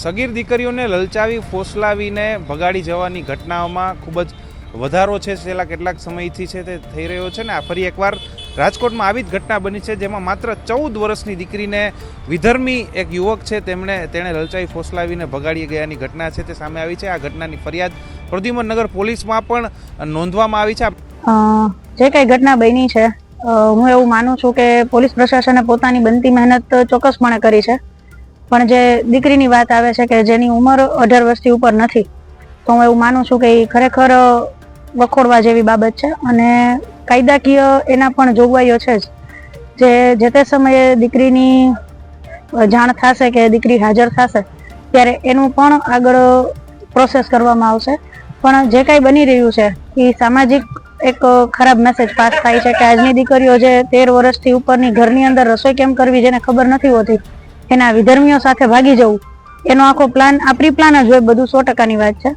સગીર દીકરીઓને લલચાવી ફોસલાવીને ભગાડી જવાની ઘટનાઓમાં ખૂબ જ વધારો છે છેલ્લા કેટલાક સમયથી છે તે થઈ રહ્યો છે ને આ ફરી એકવાર રાજકોટમાં આવી જ ઘટના બની છે જેમાં માત્ર 14 વર્ષની દીકરીને વિધર્મી એક યુવક છે તેણે લલચાવી ફોસલાવીને ભગાડી ગયાની ઘટના છે તે સામે આવી છે। આ ઘટનાની ફરિયાદ પ્રદ્યુમન નગર પોલીસમાં પણ નોંધવામાં આવી છે। જે કઈ ઘટના બની છે હું એવું માનું છું કે પોલીસ પ્રશાસને પોતાની બનતી મહેનત ચોક્કસપણે કરી છે, પણ જે દીકરીની વાત આવે છે કે જેની ઉંમર 18 વર્ષથી ઉપર નથી, તો હું એવું માનું છું કે એ ખરેખર વખોડવા જેવી બાબત છે અને કાયદાકીય એના પણ જોગવાઈઓ છે જ જે તે સમયે દીકરીની જાણ થશે કે દીકરી હાજર થશે ત્યારે એનું પણ આગળ પ્રોસેસ કરવામાં આવશે। પણ જે કાંઈ બની રહ્યું છે એ સામાજિક એક ખરાબ મેસેજ પાસ થાય છે કે આજની દીકરીઓ જે 13 વર્ષથી ઉપરની ઘરની અંદર રસોઈ કેમ કરવી જેને ખબર નથી હોતી એના વિધર્મીઓ સાથે ભાગી જવું એનો આખો પ્લાન આ પ્રી પ્લાન જ હોય, બધું 100%ની વાત છે।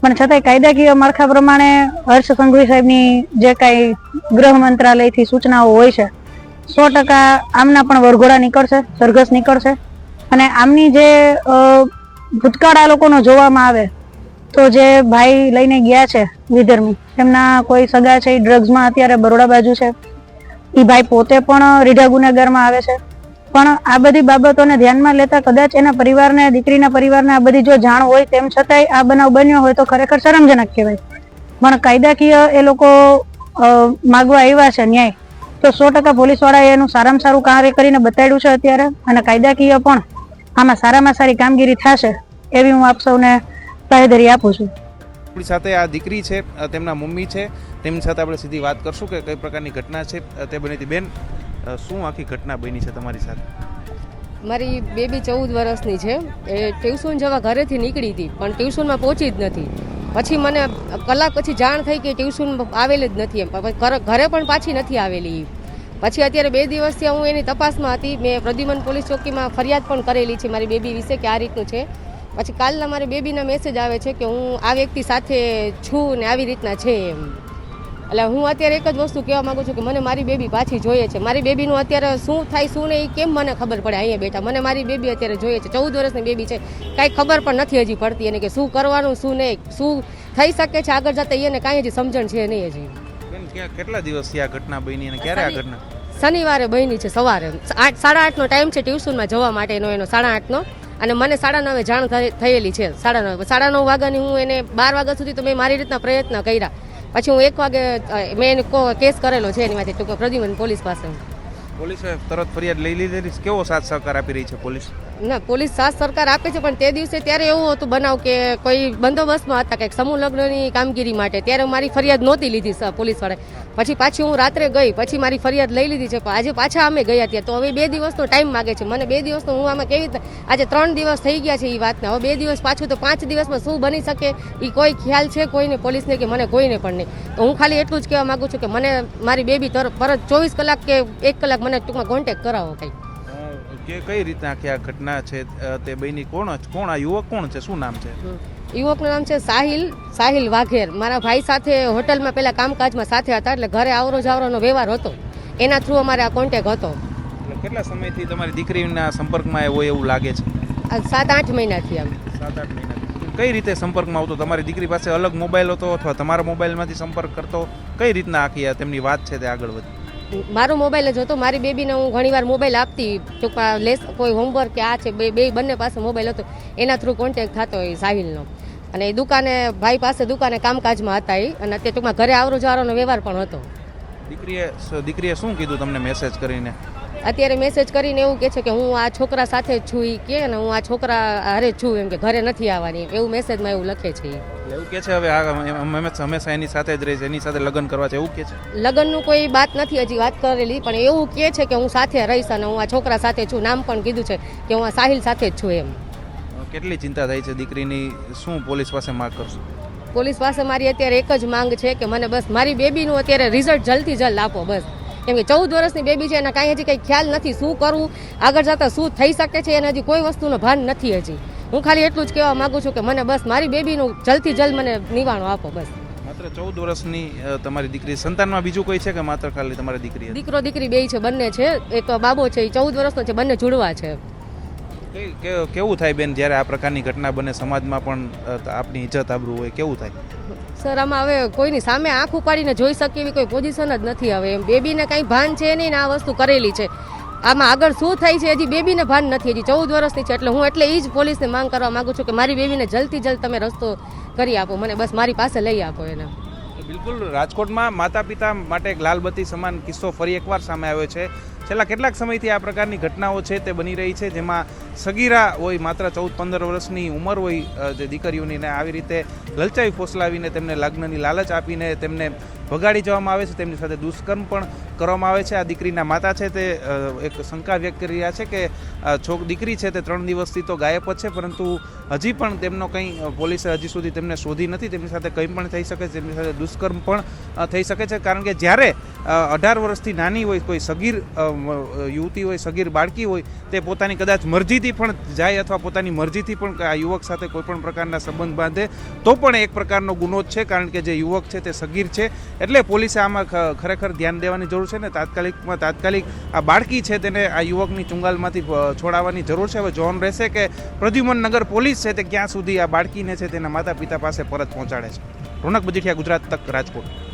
પણ છતાંય કાયદાકીય માળખા પ્રમાણે હર્ષ સંઘવી સાહેબની જે કાંઈ ગૃહ મંત્રાલયથી સૂચનાઓ હોય છે 100% આમના પણ વરઘોડા નીકળશે, સરઘસ નીકળશે અને આમની જે ભૂતકાળ આ લોકોનો જોવામાં આવે તો જે ભાઈ લઈને ગયા છે વિધર્મી, એમના કોઈ સગા છે એ ડ્રગ્સમાં અત્યારે બરોડા બાજુ છે, એ ભાઈ પોતે પણ રીઢા ગુનેગારમાં આવે છે। પણ આ બધી બાબતોને ધ્યાનમાં લેતા કદાચ એના પરિવારને, દીકરીના પરિવારને આ બધી જો જાણ હોય તેમ છતાંય આ બનાવ બન્યો હોય તો ખરેખર શરમજનક કહેવાય। પણ કાયદાકીય એ લોકો માગવા આવ્યા છે ન્યાય, તો 100% પોલીસવાળાએ એનું સારામાં સારું કાર્ય કરીને બતાડ્યું છે અત્યારે અને કાયદાકીય પણ આમાં સારામાં સારી કામગીરી થશે એવી હું આપ સૌને બાહેધરી આપું છું। આપણી સાથે આ દીકરી છે, તેમના મમ્મી છે, તેમની સાથે આપણે સીધી વાત કરશું કે કઈ પ્રકારની ઘટના છે તે બની હતી। બેન, શું આખી ઘટના બની છે તમારી સાથે? મારી બેબી 14 વર્ષની છે, એ ટ્યુશન જવા ઘરેથી નીકળી હતી પણ ટ્યુશનમાં પહોંચી જ નથી। પછી મને કલાક પછી જાણ થઈ કે ટ્યુશન આવેલી જ નથી, એમ ઘરે પણ પાછી નથી આવેલી। પછી અત્યારે 2 દિવસથી હું એની તપાસમાં હતી, મેં પ્રદ્યુમન પોલીસ ચોકીમાં ફરિયાદ પણ કરેલી છે મારી બેબી વિશે કે આ રીતનું છે। પછી કાલના મારી બેબીના મેસેજ આવે છે કે હું આ વ્યક્તિ સાથે છું ને આવી રીતના છે એમ। એટલે હું અત્યારે એક જ વસ્તુ કહેવા માંગુ છું કે મને મારી બેબી પાછી જોઈએ છે। મારી બેબીનું અત્યારે શું થાય શું નહીં કેમ મને ખબર પડે અહીંયા બેઠા, મને મારી બેબી અત્યારે જોઈએ છે। 14 વર્ષની બેબી છે, કાંઈ ખબર પણ નથી હજી પડતી એને કે શું કરવાનું શું નહીં, શું થઈ શકે છે આગળ જતા એને કાંઈ હજી સમજણ છે નહીં હજી। બેન, કેટલા દિવસથી આ ઘટના બની અને ક્યારે આ ઘટના? શનિવારે બની છે, સવારે 8:30નો ટાઈમ છે ટ્યુશનમાં જવા માટેનો એનો, 8:30નો, અને મને 9:30 જાણ થયેલી છે। 9:30 વાગ્યાની હું એને 12 વાગ્યા સુધી તો મેં મારી રીતના પ્રયત્ન કર્યા, પછી હું 1 વાગે મેં એને કેસ કરેલો છે એની માટે ટૂંકો પ્રદ્યુમન પોલીસ પાસે। પોલીસે તરત ફરિયાદ લઈ લીધેલી? કેવો સાથ સહકાર આપી રહી છે પોલીસ? ના, પોલીસ સાથ સરકાર આપે છે, પણ તે દિવસે ત્યારે એવું હતું બનાવ કે કોઈ બંદોબસ્તમાં હતા કંઈક સમૂહ લગ્નની કામગીરી માટે, ત્યારે મારી ફરિયાદ નહોતી લીધી પોલીસવાળાએ। પાછી હું રાત્રે ગઈ, પછી મારી ફરિયાદ લઈ લીધી છે, પણ આજે પાછા અમે ગયા ત્યાં તો હવે 2 દિવસનો ટાઈમ માગે છે મને। 2 દિવસનો હું આમાં કેવી રીતે, આજે 3 દિવસ થઈ ગયા છે એ વાતને, હવે 2 દિવસ પાછું તો 5 દિવસમાં શું બની શકે એ કોઈ ખ્યાલ છે કોઈને, પોલીસને કે મને કોઈને પણ નહીં। તો હું ખાલી એટલું જ કહેવા માગું છું કે મને મારી બેબી પરત 24 કલાક કે 1 કલાક મને ટૂંકમાં કોન્ટેક્ટ કરાવો કંઈ। કે કઈ રીતે આખી આ ઘટના છે તે બની? કોણ આ યુવક કોણ છે, શું નામ છે? યુવકનું નામ છે સાહિલ વાઘેર। મારા ભાઈ સાથે હોટલમાં પહેલા કામકાજમાં સાથે હતા, એટલે ઘરે આવરો જાવરોનો વ્યવહાર હતો, એના થ્રુ અમારે આ કોન્ટેક્ટ હતો। કેટલા સમયથી તમારી દીકરીના સંપર્કમાં હોય એવું લાગે છે? 7-8 મહિનાથી આમ। 7-8 મહિના કઈ રીતે સંપર્કમાં આવતો? તમારી દીકરી પાસે અલગ મોબાઈલ હતો અથવા તમારા મોબાઈલમાંથી સંપર્ક કરતો? કઈ રીતના આખી તેમની વાત છે તે આગળ વધી? મારો મોબાઈલ જ હતો, મારી બેબીને હું ઘણીવાર મોબાઈલ આપતી, ટૂંકમાં કોઈ હોમવર્ક કે આ છે બંને પાસે મોબાઈલ હતો, એના થ્રુ કોન્ટેક્ટ થતો હોય સાહિલનો। અને એ ભાઈ પાસે દુકાને કામકાજમાં હતા એ, અને અત્યારે ટૂંકમાં ઘરે આવરો જાવરોનો વ્યવહાર પણ હતો। દીકરીએ શું કીધું તમને મેસેજ કરીને? અત્યારે મેસેજ કરીને એવું કહે છે કે હું આ છોકરા સાથે જ છું, એ કે અને હું આ છોકરા હારે છું, એમ કે ઘરે નથી આવવાની, એવું મેસેજમાં એવું લખે છે। એવું કે છે હવે હંમેશા એની સાથે જ રહીશ, એની સાથે લગ્ન કરવા છે એવું કે છે? લગ્નનું કોઈ વાત નથી હજી વાત કરેલી, પણ એવું કહે છે કે હું સાથે રહીશ અને હું આ છોકરા સાથે છું, નામ પણ કીધું છે કે હું આ સાહિલ સાથે જ છું એમ। કેટલી ચિંતા થાય છે દીકરીની? શું પોલીસ પાસે માંગ કરશો? પોલીસ પાસે મારી અત્યારે એક જ માંગ છે કે મને બસ મારી બેબીનું અત્યારે રિઝલ્ટ જલ્દથી જલ્દ આપો બસ, કેમ કે 14 વર્ષની બેબી છે એના કાંઈ હજી કંઈ ખ્યાલ નથી શું કરવું, આગળ જતાં શું થઈ શકે છે એને હજી કોઈ વસ્તુનો ભાન નથી હજી। હું ખાલી એટલું જ કહેવા માંગુ છું કે મને બસ મારી બેબીનું જલ્દથી જલ્દ મને નિવાણો આપો બસ। માત્ર 14 વર્ષની તમારી દીકરી? સંતાનમાં બીજું કોઈ છે કે માત્ર ખાલી તમારી દીકરી? દીકરો દીકરી બે છે, બંને છે, એક બાબો છે એ 14 વર્ષનો છે, બંને જુડવા છે। કેવું થાય બેન જ્યારે આ પ્રકારની ઘટના બને, સમાજમાં પણ આપની ઇજ્જત આબરૂ હોય, કેવું થાય? સર આમાં હવે કોઈની સામે આંખ ઉપાડીને જોઈ શકે એવી કોઈ પોઝિશન જ નથી. હવે એમ બેબીને કંઈ ભાન છે નહીં ને આ વસ્તુ કરેલી છે. આમાં આગળ શું થાય છે હજી બેબીને ભાન નથી, હજી 14 વર્ષની છે. એટલે હું એટલે એ જ પોલીસને માંગ કરવા માંગુ છું કે મારી બેબીને જલ્દથી જલ્દ તમે રસ્તો કરી આપો, મને બસ મારી પાસે લઈ આપો એને. બિલકુલ, રાજકોટમાં માતા પિતા માટે એક લાલબત્તી સમાન કિસ્સો ફરી એકવાર સામે આવ્યો છે. છેલ્લા કેટલાક સમયથી આ પ્રકારની ઘટનાઓ છે તે બની રહી છે, જેમાં સગીરા હોય, માત્ર 14-15 વર્ષની ઉંમર હોય જે દીકરીઓની, ને આવી રીતે લલચાવી ફોસલાવીને તેમને લગ્નની લાલચ આપીને તેમને ભગાડી જવામાં આવે છે, તેમની સાથે દુષ્કર્મ પણ કરવામાં આવે છે. આ દીકરીના માતા છે તે એક શંકા વ્યક્ત કરી રહ્યા છે કે દીકરી છે તે 3 દિવસથી તો ગાયબ જ છે, પરંતુ હજી પણ તેમનો કંઈ પોલીસે હજી સુધી તેમને શોધી નથી. તેમની સાથે કંઈ પણ થઈ શકે છે, તેમની સાથે દુષ્કર્મ પણ થઈ શકે છે. કારણ કે જ્યારે 18 વર્ષથી નાની હોય કોઈ સગીર યુવતી હોય, સગીર બાળકી હોય, તે પોતાની કદાચ મરજીથી પણ જાય અથવા પોતાની મરજીથી પણ આ યુવક સાથે કોઈ પણ પ્રકારના સંબંધ બાંધે તો પણ એક પ્રકારનો ગુનો જ છે, કારણ કે જે યુવક છે તે સગીર છે. એટલે પોલીસે આમાં ખરેખર ધ્યાન દેવાની જરૂર છે ને તાત્કાલિક આ બાળકી છે તેને આ યુવકની ચુંગાલમાંથી છોડાવવાની જરૂર છે. હવે જોવાનું રહેશે કે પ્રદ્યુમન નગર પોલીસ છે તે ક્યાં સુધી આ બાળકીને છે તેના માતા પિતા પાસે પરત પહોંચાડે છે. રોનક મજીઠિયા, ગુજરાત તક, રાજકોટ.